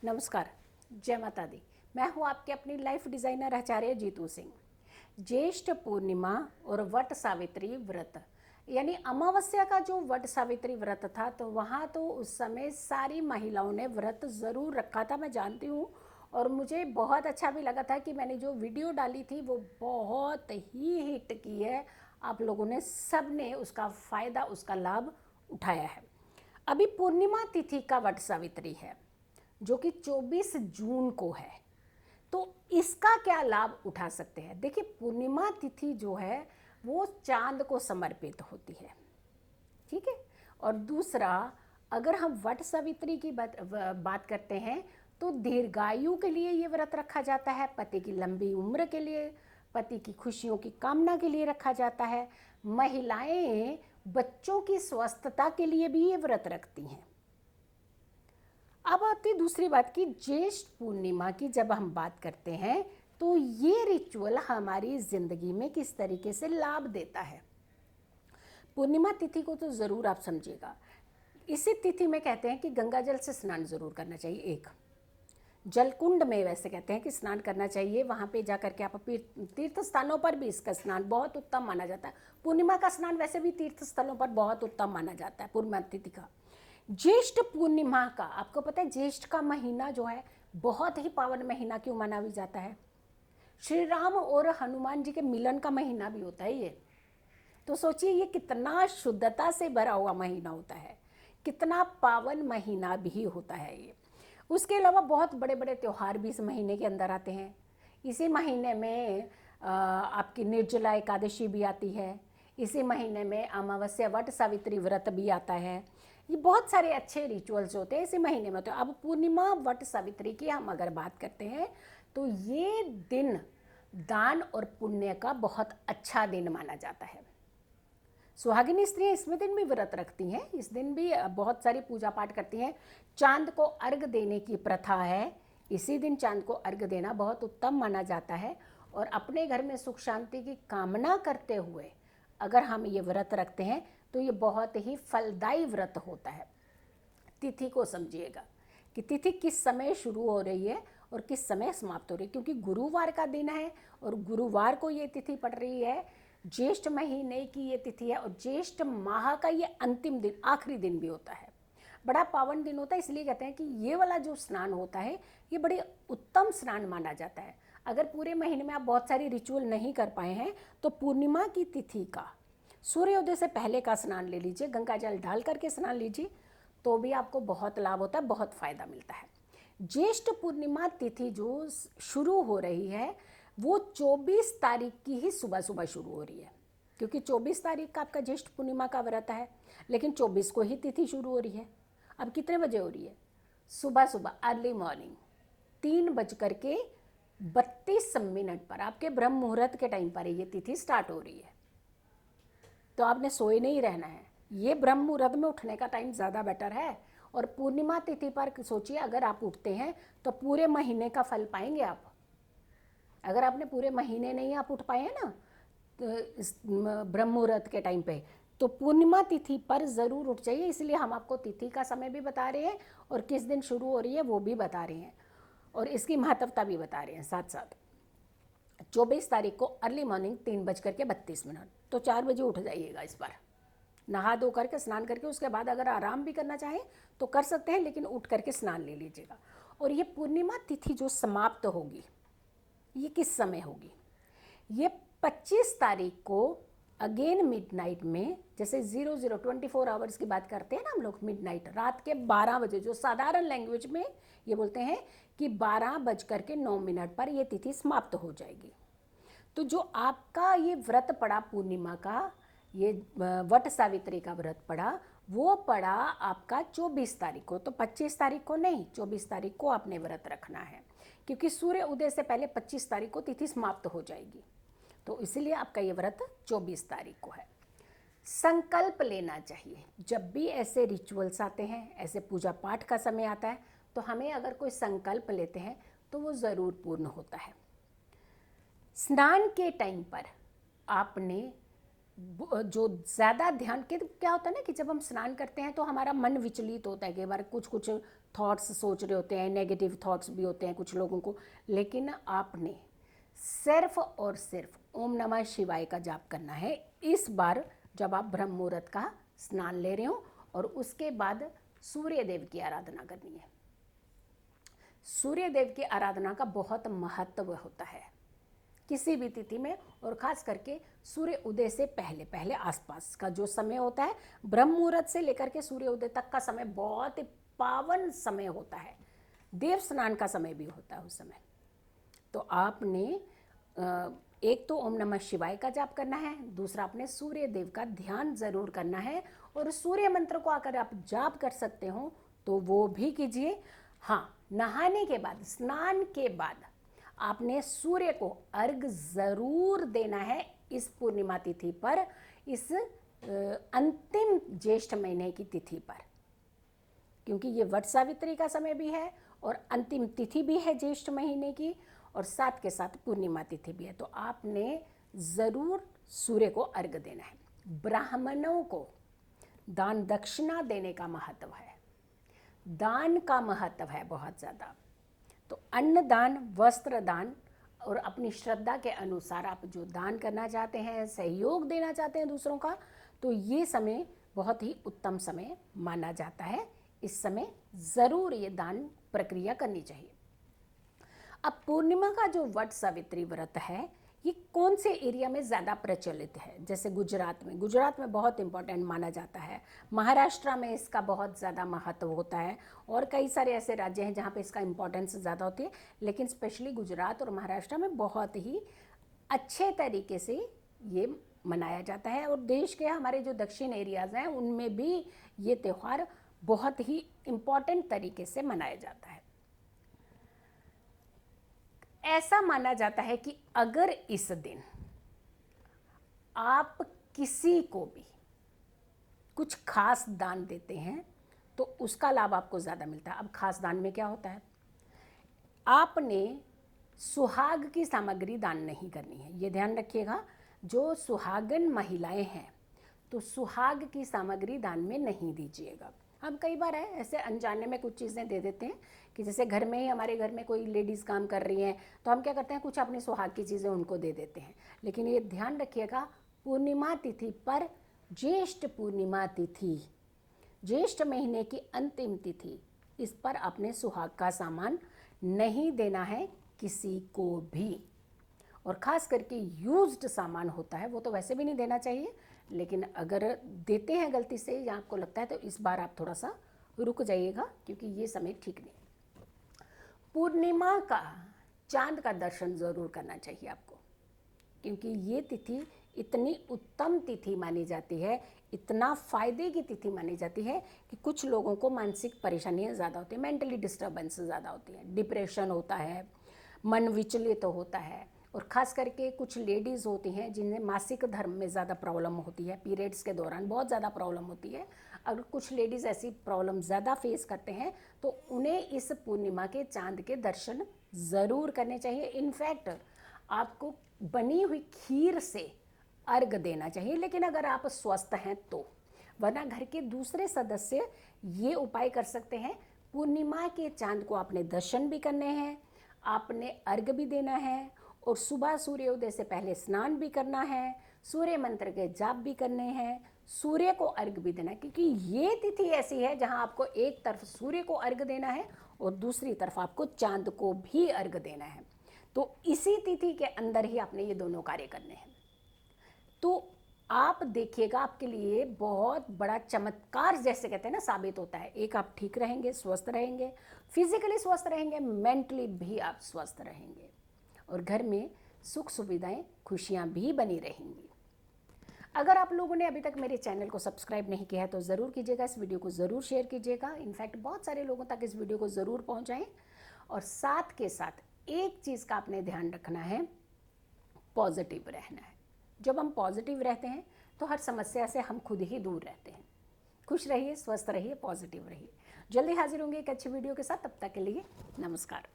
नमस्कार, जय माता दी। मैं हूँ आपके अपनी लाइफ डिज़ाइनर आचार्य जीतू सिंह। ज्येष्ठ पूर्णिमा और वट सावित्री व्रत यानी अमावस्या का जो वट सावित्री व्रत था, तो वहाँ तो उस समय सारी महिलाओं ने व्रत ज़रूर रखा था, मैं जानती हूँ। और मुझे बहुत अच्छा भी लगा था कि मैंने जो वीडियो डाली थी वो बहुत ही हिट की है। आप लोगों ने सब ने उसका फ़ायदा, उसका लाभ उठाया है। अभी पूर्णिमा तिथि का वट सावित्री है जो कि 24 जून को है। तो इसका क्या लाभ उठा सकते हैं? देखिए, पूर्णिमा तिथि जो है वो चांद को समर्पित होती है, ठीक है। और दूसरा, अगर हम वट सावित्री की बात करते हैं तो दीर्घायु के लिए ये व्रत रखा जाता है, पति की लंबी उम्र के लिए, पति की खुशियों की कामना के लिए रखा जाता है। महिलाएं बच्चों की स्वस्थता के लिए भी ये व्रत रखती हैं। अब आती दूसरी बात की ज्येष्ठ पूर्णिमा की जब हम बात करते हैं तो ये रिचुअल हमारी ज़िंदगी में किस तरीके से लाभ देता है। पूर्णिमा तिथि को तो ज़रूर आप समझिएगा। इसी तिथि में कहते हैं कि गंगा जल से स्नान ज़रूर करना चाहिए। एक जलकुंड में वैसे कहते हैं कि स्नान करना चाहिए, वहाँ पे जा करके आप तीर्थ स्थानों पर भी इसका स्नान बहुत उत्तम माना जाता है। पूर्णिमा का स्नान वैसे भी तीर्थ स्थलों पर बहुत उत्तम माना जाता है पूर्णिमा तिथि का। ज्येष्ठ पूर्णिमा का आपको पता है, ज्येष्ठ का महीना जो है बहुत ही पावन महीना क्यों माना भी जाता है? श्री राम और हनुमान जी के मिलन का महीना भी होता है ये। तो सोचिए ये कितना शुद्धता से भरा हुआ महीना होता है, कितना पावन महीना भी होता है ये। उसके अलावा बहुत बड़े बड़े त्यौहार भी इस महीने के अंदर आते हैं। इसी महीने में आपकी निर्जला एकादशी भी आती है। इसी महीने में अमावस्या वट सावित्री व्रत भी आता है। ये बहुत सारे अच्छे रिचुअल्स होते हैं इसी महीने में। तो अब पूर्णिमा वट सावित्री की हम अगर बात करते हैं तो ये दिन दान और पुण्य का बहुत अच्छा दिन माना जाता है। सुहागिनी स्त्रियाँ इसमें दिन भी व्रत रखती हैं, इस दिन भी बहुत सारी पूजा पाठ करती हैं। चांद को अर्घ देने की प्रथा है, इसी दिन चांद को अर्घ देना बहुत उत्तम माना जाता है। और अपने घर में सुख शांति की कामना करते हुए अगर हम ये व्रत रखते हैं तो ये बहुत ही फलदायी व्रत होता है। तिथि को समझिएगा कि तिथि किस समय शुरू हो रही है और किस समय समाप्त हो रही है, क्योंकि गुरुवार का दिन है और गुरुवार को ये तिथि पड़ रही है। ज्येष्ठ महीने की ये तिथि है और ज्येष्ठ माह का ये अंतिम दिन, आखिरी दिन भी होता है। बड़ा पावन दिन होता है, इसलिए कहते हैं कि ये वाला जो स्नान होता है ये बड़े उत्तम स्नान माना जाता है। अगर पूरे महीने में आप बहुत सारी रिचुअल नहीं कर पाए हैं तो पूर्णिमा की तिथि का सूर्योदय से पहले का स्नान ले लीजिए, गंगा जल डाल करके स्नान लीजिए, तो भी आपको बहुत लाभ होता है, बहुत फ़ायदा मिलता है। ज्येष्ठ पूर्णिमा तिथि जो शुरू हो रही है वो 24 तारीख की ही सुबह सुबह शुरू हो रही है, क्योंकि 24 तारीख का आपका ज्येष्ठ पूर्णिमा का व्रत है, लेकिन 24 को ही तिथि शुरू हो रही है। अब कितने बजे हो रही है? सुबह सुबह अर्ली मॉर्निंग 3:32 पर आपके ब्रह्म मुहूर्त के टाइम पर ये तिथि स्टार्ट हो रही है। तो आपने सोए नहीं रहना है, ये ब्रह्म मुहूर्त में उठने का टाइम ज़्यादा बेटर है। और पूर्णिमा तिथि पर सोचिए, अगर आप उठते हैं तो पूरे महीने का फल पाएंगे आप। अगर आपने पूरे महीने नहीं आप उठ पाए हैं ना तो इस ब्रह्म मुहूर्त के टाइम पे, तो पूर्णिमा तिथि पर ज़रूर उठ जाइए। इसलिए हम आपको तिथि का समय भी बता रहे हैं और किस दिन शुरू हो रही है वो भी बता रहे हैं और इसकी महत्वता भी बता रहे हैं साथ साथ। 24 तारीख को अर्ली मॉर्निंग 3:32, तो 4 बजे उठ जाइएगा इस बार, नहा धो करके स्नान करके। उसके बाद अगर आराम भी करना चाहें तो कर सकते हैं, लेकिन उठ करके स्नान ले लीजिएगा। और ये पूर्णिमा तिथि जो समाप्त होगी ये किस समय होगी? ये 25 तारीख को अगेन मिडनाइट में, जैसे 24 आवर्स की बात करते हैं ना हम लोग, मिडनाइट रात के 12 बजे, जो साधारण लैंग्वेज में ये बोलते हैं कि 12:09 पर ये तिथि समाप्त हो जाएगी। तो जो आपका ये व्रत पड़ा पूर्णिमा का, ये वट सावित्री का व्रत पड़ा, वो पड़ा आपका 24 तारीख को। तो 25 तारीख को नहीं, 24 तारीख को आपने व्रत रखना है, क्योंकि सूर्य उदय से पहले 25 तारीख को तिथि समाप्त हो जाएगी। तो इसलिए आपका ये व्रत 24 तारीख को है। संकल्प लेना चाहिए जब भी ऐसे रिचुअल्स आते हैं, ऐसे पूजा पाठ का समय आता है, तो हमें अगर कोई संकल्प लेते हैं तो वो ज़रूर पूर्ण होता है। स्नान के टाइम पर आपने जो ज़्यादा ध्यान के, क्या होता है ना कि जब हम स्नान करते हैं तो हमारा मन विचलित होता है, कई बार कुछ कुछ थॉट्स सोच रहे होते हैं, नेगेटिव थॉट्स भी होते हैं कुछ लोगों को, लेकिन आपने सिर्फ और सिर्फ ओम नमः शिवाय का जाप करना है इस बार जब आप ब्रह्म मुहूर्त का स्नान ले रहे हो। और उसके बाद सूर्य देव की आराधना करनी है। सूर्य देव की आराधना का बहुत महत्व होता है किसी भी तिथि में, और ख़ास करके सूर्य उदय से पहले पहले आसपास का जो समय होता है, ब्रह्म मुहूर्त से लेकर के सूर्य उदय तक का समय बहुत पावन समय होता है। देव स्नान का समय भी होता है उस समय। तो आपने एक तो ओम नमः शिवाय का जाप करना है, दूसरा आपने सूर्य देव का ध्यान ज़रूर करना है, और सूर्य मंत्र को अगर आप जाप कर सकते हो तो वो भी कीजिए। हाँ, नहाने के बाद, स्नान के बाद आपने सूर्य को अर्घ ज़रूर देना है इस पूर्णिमा तिथि पर, इस अंतिम ज्येष्ठ महीने की तिथि पर, क्योंकि ये वट सावित्री का समय भी है और अंतिम तिथि भी है ज्येष्ठ महीने की, और साथ के साथ पूर्णिमा तिथि भी है। तो आपने ज़रूर सूर्य को अर्घ देना है। ब्राह्मणों को दान दक्षिणा देने का महत्व है, दान का महत्व है बहुत ज़्यादा। तो अन्न दान, वस्त्र दान, और अपनी श्रद्धा के अनुसार आप जो दान करना चाहते हैं, सहयोग देना चाहते हैं दूसरों का, तो ये समय बहुत ही उत्तम समय माना जाता है। इस समय ज़रूर ये दान प्रक्रिया करनी चाहिए। अब पूर्णिमा का जो वट सावित्री व्रत है, ये कौन से एरिया में ज़्यादा प्रचलित है? जैसे गुजरात में बहुत इम्पोर्टेंट माना जाता है, महाराष्ट्र में इसका बहुत ज़्यादा महत्व होता है, और कई सारे ऐसे राज्य हैं जहाँ पे इसका इम्पोर्टेंस ज़्यादा होती है, लेकिन स्पेशली गुजरात और महाराष्ट्र में बहुत ही अच्छे तरीके से ये मनाया जाता है। और देश के हमारे जो दक्षिण एरियाज़ हैं उनमें भी ये त्यौहार बहुत ही इम्पोर्टेंट तरीके से मनाया जाता है। ऐसा माना जाता है कि अगर इस दिन आप किसी को भी कुछ खास दान देते हैं तो उसका लाभ आपको ज़्यादा मिलता है। अब खास दान में क्या होता है, आपने सुहाग की सामग्री दान नहीं करनी है, ये ध्यान रखिएगा। जो सुहागन महिलाएं हैं तो सुहाग की सामग्री दान में नहीं दीजिएगा। हम कई बार है ऐसे अनजाने में कुछ चीज़ें दे देते हैं कि जैसे घर में ही, हमारे घर में कोई लेडीज़ काम कर रही हैं तो हम क्या करते हैं, कुछ अपने सुहाग की चीज़ें उनको दे देते हैं। लेकिन ये ध्यान रखिएगा, पूर्णिमा तिथि पर, ज्येष्ठ पूर्णिमा तिथि, ज्येष्ठ महीने की अंतिम तिथि, इस पर आपने सुहाग का सामान नहीं देना है किसी को भी। और ख़ास करके यूज्ड सामान होता है वो तो वैसे भी नहीं देना चाहिए, लेकिन अगर देते हैं गलती से या आपको लगता है तो इस बार आप थोड़ा सा रुक जाइएगा, क्योंकि ये समय ठीक नहीं। पूर्णिमा का चांद का दर्शन ज़रूर करना चाहिए आपको, क्योंकि ये तिथि इतनी उत्तम तिथि मानी जाती है, इतना फ़ायदे की तिथि मानी जाती है कि कुछ लोगों को मानसिक परेशानियाँ ज़्यादा होती हैं, मेंटली डिस्टर्बेंस ज़्यादा होती है, डिप्रेशन होता है, मन विचलित होता है। और ख़ास करके कुछ लेडीज़ होती हैं जिन्हें मासिक धर्म में ज़्यादा प्रॉब्लम होती है, पीरियड्स के दौरान बहुत ज़्यादा प्रॉब्लम होती है। अगर कुछ लेडीज़ ऐसी प्रॉब्लम ज़्यादा फेस करते हैं तो उन्हें इस पूर्णिमा के चांद के दर्शन ज़रूर करने चाहिए। इनफैक्ट आपको बनी हुई खीर से अर्घ देना चाहिए, लेकिन अगर आप स्वस्थ हैं तो, वरना घर के दूसरे सदस्य ये उपाय कर सकते हैं। पूर्णिमा के चांद को आपने दर्शन भी करने हैं, आपने अर्घ भी देना है, और सुबह सूर्योदय से पहले स्नान भी करना है, सूर्य मंत्र के जाप भी करने हैं, सूर्य को अर्घ भी देना है, क्योंकि ये तिथि ऐसी है जहां आपको एक तरफ सूर्य को अर्घ देना है और दूसरी तरफ आपको चांद को भी अर्घ देना है। तो इसी तिथि के अंदर ही आपने ये दोनों कार्य करने हैं। तो आप देखिएगा, आपके लिए बहुत बड़ा चमत्कार जैसे कहते हैं ना साबित होता है। एक, आप ठीक रहेंगे, स्वस्थ रहेंगे, फिजिकली स्वस्थ रहेंगे, मेंटली भी आप स्वस्थ रहेंगे, और घर में सुख सुविधाएं, खुशियां भी बनी रहेंगी। अगर आप लोगों ने अभी तक मेरे चैनल को सब्सक्राइब नहीं किया है तो ज़रूर कीजिएगा, इस वीडियो को ज़रूर शेयर कीजिएगा, इनफैक्ट बहुत सारे लोगों तक इस वीडियो को ज़रूर पहुंचाएं। और साथ के साथ एक चीज़ का आपने ध्यान रखना है, पॉजिटिव रहना है। जब हम पॉजिटिव रहते हैं तो हर समस्या से हम खुद ही दूर रहते हैं। खुश रहिए, स्वस्थ रहिए, पॉजिटिव रहिए। जल्दी हाजिर होंगे एक अच्छी वीडियो के साथ, तब तक के लिए नमस्कार।